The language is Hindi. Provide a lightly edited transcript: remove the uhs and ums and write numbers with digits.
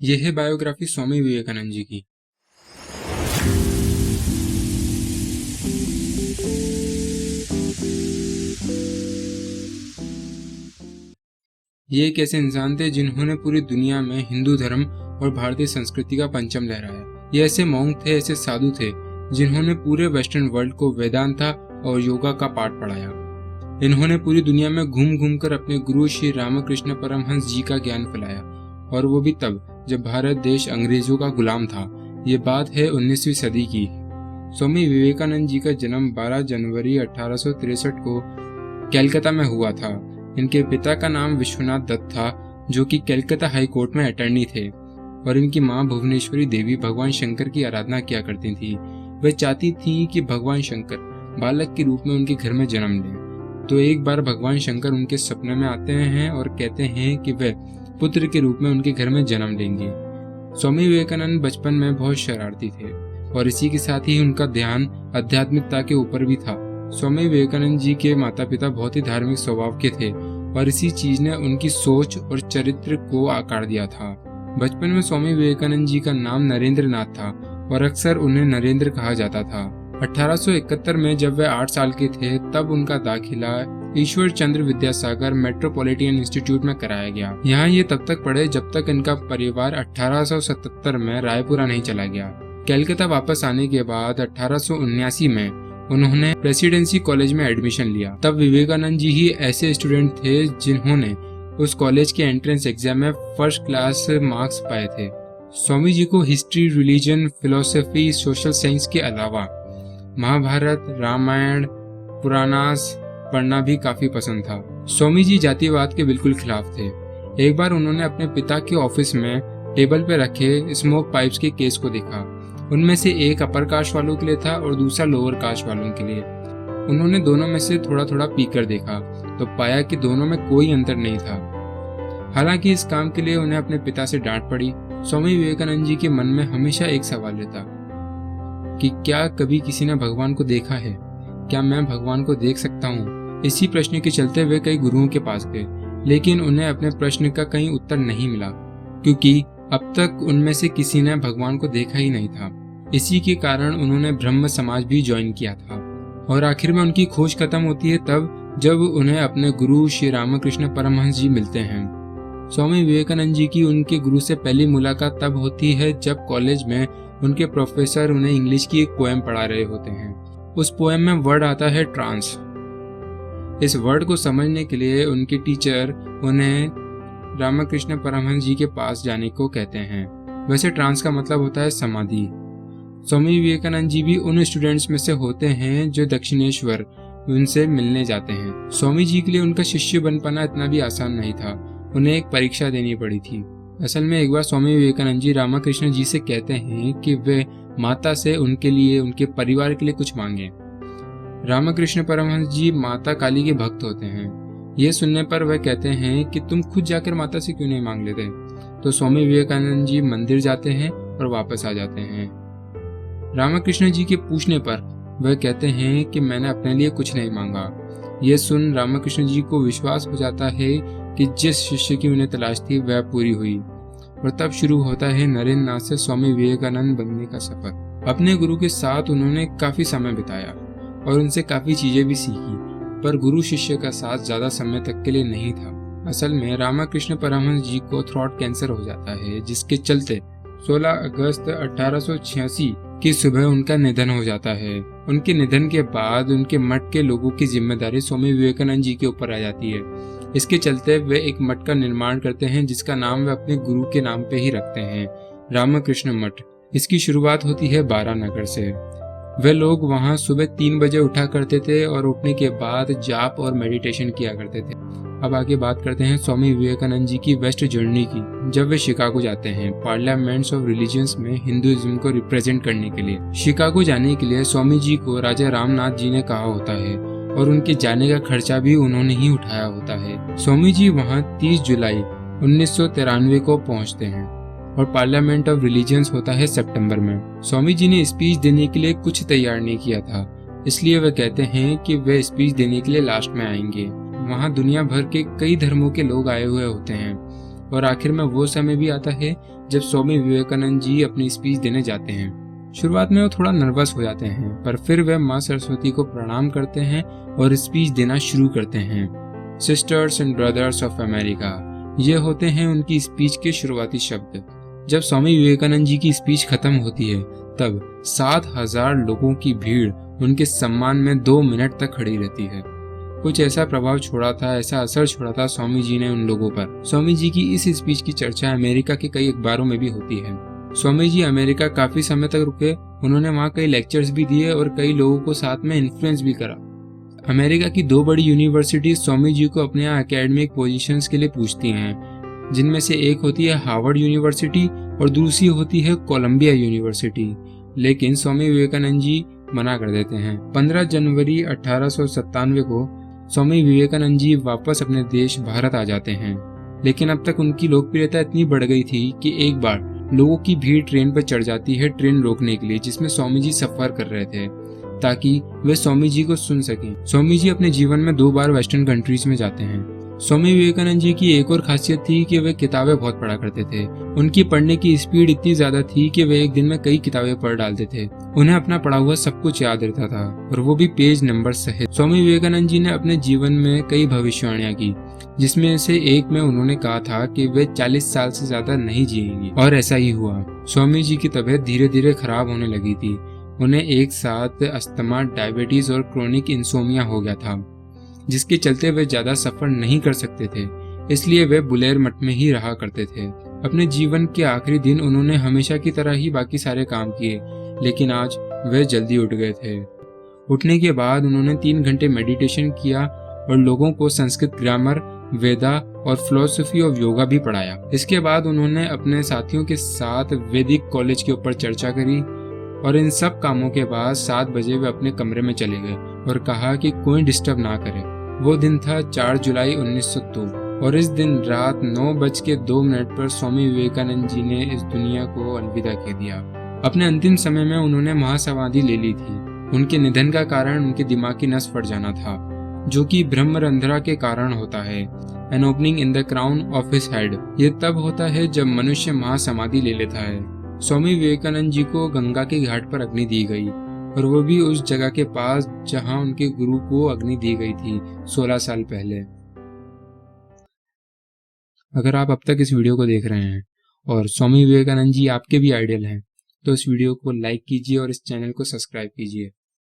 यह है बायोग्राफी स्वामी विवेकानंद जी की। ये एक ऐसे इंसान थे जिन्होंने पूरी दुनिया में हिंदू धर्म और भारतीय संस्कृति का परचम लहराया। ये ऐसे मॉन्क थे, ऐसे साधु थे जिन्होंने पूरे वेस्टर्न वर्ल्ड को वेदांता और योगा का पाठ पढ़ाया। इन्होंने पूरी दुनिया में घूम घूम कर अपने गुरु श्री रामकृष्ण परमहंस जी का ज्ञान फैलाया, और वो भी तब जब भारत देश अंग्रेजों का गुलाम था। ये बात है 19वीं सदी की। स्वामी विवेकानंद जी का जन्म 12 जनवरी 1863 को कलकत्ता में हुआ था। इनके पिता का नाम विश्वनाथ दत्त था, जो कि कलकत्ता हाई कोर्ट में अटर्नी थे, और इनकी मां भुवनेश्वरी देवी भगवान शंकर की आराधना किया करती थी। वे चाहती थी कि भगवान शंकर बालक के रूप में उनके घर में जन्म लें। तो एक बार भगवान शंकर उनके सपने में आते हैं और कहते हैं कि वे पुत्र के रूप में उनके घर में जन्म लेंगे। स्वामी विवेकानंद बचपन में बहुत शरारती थे, और इसी के साथ ही उनका ध्यान आध्यात्मिकता के ऊपर भी था। स्वामी विवेकानंद जी के माता पिता बहुत ही धार्मिक स्वभाव के थे, और इसी चीज ने उनकी सोच और चरित्र को आकार दिया था। बचपन में स्वामी विवेकानंद जी का नाम नरेंद्र नाथ था, और अक्सर उन्हें नरेंद्र कहा जाता था। 1871 में जब वे 8 साल के थे, तब उनका दाखिला ईश्वर चंद्र विद्यासागर मेट्रोपॉलिटन इंस्टीट्यूट में कराया गया। यहाँ ये तब तक पढ़े जब तक इनका परिवार 1877 में रायपुरा नहीं चला गया। कलकत्ता वापस आने के बाद 1879 में उन्होंने प्रेसिडेंसी कॉलेज में एडमिशन लिया। तब विवेकानंद जी ही ऐसे स्टूडेंट थे जिन्होंने उस कॉलेज के एंट्रेंस एग्जाम में फर्स्ट क्लास मार्क्स पाए थे। स्वामी जी को history, religion, philosophy, social science के अलावा महाभारत, रामायण, पुराणास पढ़ना भी काफी पसंद था। स्वामी जी जातिवाद के बिल्कुल खिलाफ थे। एक बार उन्होंने अपने पिता के ऑफिस में टेबल पर रखे स्मोक पाइप्स के केस को देखा। उनमें से एक अपर कास्ट वालों के लिए था और दूसरा लोअर कास्ट वालों के लिए। उन्होंने दोनों में से थोड़ा थोड़ा पीकर देखा तो पाया कि दोनों में कोई अंतर नहीं था। हालांकि इस काम के लिए उन्हें अपने पिता से डांट पड़ी। स्वामी विवेकानंद जी के मन में हमेशा एक सवाल रहता कि क्या कभी किसी ने भगवान को देखा है? क्या मैं भगवान को देख सकता हूँ? इसी प्रश्न के चलते वे कई गुरुओं के पास गए, लेकिन उन्हें अपने प्रश्न का कहीं उत्तर नहीं मिला, क्योंकि अब तक उनमें से किसी ने भगवान को देखा ही नहीं था। इसी के कारण उन्होंने ब्रह्म समाज भी ज्वाइन किया था, और आखिर में उनकी खोज खत्म होती है तब जब उन्हें अपने गुरु श्री रामकृष्ण परमहंस जी मिलते हैं। स्वामी विवेकानंद जी की उनके गुरु से पहली मुलाकात तब होती है जब कॉलेज में उनके प्रोफेसर उन्हें इंग्लिश की एक पोएम पढ़ा रहे होते हैं। उस पोएम में वर्ड आता है ट्रांस। इस वर्ड को समझने के लिए उनके टीचर उन्हें रामकृष्ण परमहंस जी के पास जाने को कहते हैं। वैसे ट्रांस का मतलब होता है समाधि। स्वामी विवेकानंद जी भी उन स्टूडेंट्स में से होते हैं जो दक्षिणेश्वर उनसे मिलने जाते हैं। स्वामी जी के लिए उनका शिष्य बन पाना इतना भी आसान नहीं था, उन्हें एक परीक्षा देनी पड़ी थी। असल में एक बार स्वामी विवेकानंद जी रामकृष्ण जी से कहते हैं कि वे माता से उनके लिए, उनके परिवार के लिए कुछ मांगे। रामकृष्ण परमहंस जी माता काली के भक्त होते हैं। ये सुनने पर वह कहते हैं कि तुम खुद जाकर माता से क्यों नहीं मांग लेते? तो स्वामी विवेकानंद जी मंदिर जाते हैं और वापस आ जाते हैं। रामकृष्ण जी के पूछने पर वह कहते हैं कि मैंने अपने लिए कुछ नहीं मांगा। यह सुन रामकृष्ण जी को विश्वास हो जाता है कि जिस शिष्य की उन्हें तलाश थी वह पूरी हुई, और तब शुरू होता है नरेंद्र नाथ से स्वामी विवेकानंद बनने का सफर। अपने गुरु के साथ उन्होंने काफी समय बिताया और उनसे काफी चीजें भी सीखी, पर गुरु शिष्य का साथ ज्यादा समय तक के लिए नहीं था। असल में रामकृष्ण परमहंस जी को थ्रोट कैंसर हो जाता है, जिसके चलते 16 अगस्त 1886 की सुबह उनका निधन हो जाता है। उनके निधन के बाद उनके मठ के लोगों की जिम्मेदारी स्वामी विवेकानंद जी के ऊपर आ जाती है। इसके चलते वे एक मठ का निर्माण करते हैं, जिसका नाम वे अपने गुरु के नाम पे ही रखते हैं, रामकृष्ण मठ। इसकी शुरुआत होती है बारानगर से। वे लोग वहां सुबह 3 बजे उठा करते थे और उठने के बाद जाप और मेडिटेशन किया करते थे। अब आगे बात करते हैं स्वामी विवेकानंद जी की वेस्ट जर्नी की। जब वे शिकागो जाते हैं पार्लियामेंट्स ऑफ रिलीजियंस में हिंदुइज्म को रिप्रेजेंट करने के लिए। शिकागो जाने के लिए स्वामी जी को राजा रामनाथ जी ने कहा होता है, और उनके जाने का खर्चा भी उन्होंने ही उठाया होता है। स्वामी जी वहां 30 जुलाई 1993 को पहुंचते हैं, और पार्लियामेंट ऑफ रिलीजियंस होता है सितंबर में। स्वामी जी ने स्पीच देने के लिए कुछ तैयार नहीं किया था, इसलिए वे कहते हैं कि वे स्पीच देने के लिए लास्ट में आएंगे। वहां दुनिया भर के कई धर्मों के लोग आए हुए होते हैं। और आखिर में वो समय भी आता है जब स्वामी विवेकानंद जी अपनी स्पीच देने जाते हैं। शुरुआत में वो थोड़ा नर्वस हो जाते हैं, पर फिर वे माँ सरस्वती को प्रणाम करते हैं और स्पीच देना शुरू करते हैं। Sisters and brothers of America, ये होते हैं उनकी स्पीच के शुरुआती शब्द। जब स्वामी विवेकानंद जी की स्पीच खत्म होती है तब 7,000 लोगों की भीड़ उनके सम्मान में 2 मिनट तक खड़ी रहती है। कुछ ऐसा प्रभाव छोड़ा था, ऐसा असर छोड़ा था स्वामी जी ने उन लोगों पर। स्वामी जी की इस स्पीच की चर्चा अमेरिका के कई अखबारों में भी होती है। स्वामी जी अमेरिका काफी समय तक रुके, उन्होंने वहाँ कई लेक्चर्स भी दिए और कई लोगों को साथ में इन्फ्लुएंस भी करा। अमेरिका की 2 बड़ी यूनिवर्सिटी स्वामी जी को अपने यहाँ एकेडमिक पोजीशंस के लिए पूछती हैं, जिनमें से एक होती है हार्वर्ड यूनिवर्सिटी और दूसरी होती है कोलंबिया यूनिवर्सिटी। लेकिन स्वामी विवेकानंद जी मना कर देते हैं। 15 जनवरी 1897 को स्वामी विवेकानंद जी वापस अपने देश भारत आ जाते हैं, लेकिन अब तक उनकी लोकप्रियता इतनी बढ़ गई थी कि एक बार लोगों की भीड़ ट्रेन पर चढ़ जाती है ट्रेन रोकने के लिए जिसमें स्वामी जी सफर कर रहे थे, ताकि वे स्वामी जी को सुन सकें। स्वामी जी अपने जीवन में 2 बार वेस्टर्न कंट्रीज में जाते हैं। स्वामी विवेकानंद जी की एक और खासियत थी कि वे किताबें बहुत पढ़ा करते थे। उनकी पढ़ने की स्पीड इतनी ज्यादा थी कि वे एक दिन में कई किताबें पढ़ डालते थे। उन्हें अपना पढ़ा हुआ सब कुछ याद रहता था, और वो भी पेज नंबर सहित। स्वामी विवेकानंद जी ने अपने जीवन में कई भविष्यवाणियां की, जिसमें से एक में उन्होंने कहा था कि वे 40 साल से ज्यादा नहीं जिएंगे, और ऐसा ही हुआ। स्वामी जी की तबीयत धीरे धीरे खराब होने लगी थी। उन्हें एक साथ अस्थमा, डायबिटीज और क्रोनिक इंसोमिया हो गया था, जिसके चलते वे ज्यादा सफर नहीं कर सकते थे। इसलिए वे बुलेर मठ में ही रहा करते थे। अपने जीवन के आखिरी दिन उन्होंने हमेशा की तरह ही बाकी सारे काम किए, लेकिन आज वे जल्दी उठ गए थे। उठने के बाद उन्होंने 3 घंटे मेडिटेशन किया और लोगों को संस्कृत ग्रामर, वेदा और फिलोसफी ऑफ योगा भी पढ़ाया। इसके बाद उन्होंने अपने साथियों के साथ वैदिक कॉलेज के ऊपर चर्चा करी, और इन सब कामों के बाद 7 बजे वे अपने कमरे में चले गए और कहा कि कोई डिस्टर्ब ना करे। वो दिन था 4 जुलाई 1902, और इस दिन रात 9:02 पर स्वामी विवेकानंद जी ने इस दुनिया को अलविदा कह दिया। अपने अंतिम समय में उन्होंने महासमाधि ले ली थी। उनके निधन का कारण उनके दिमाग की नस फट जाना था, जो कि ब्रह्मरंध्रा के कारण होता है, an opening in the crown of his head. ये तब होता है जब मनुष्य महासमाधि ले लेता है। स्वामी विवेकानंद जी को गंगा के घाट पर अग्नि दी गई, और वो भी उस जगह के पास जहां उनके गुरु को अग्नि दी गई थी 16 साल पहले। अगर आप अब तक इस वीडियो को देख रहे हैं और स्वामी विवेकानंद जी आपके भी आइडियल हैं, तो इस वीडियो को लाइक कीजिए और इस चैनल को सब्सक्राइब कीजिए।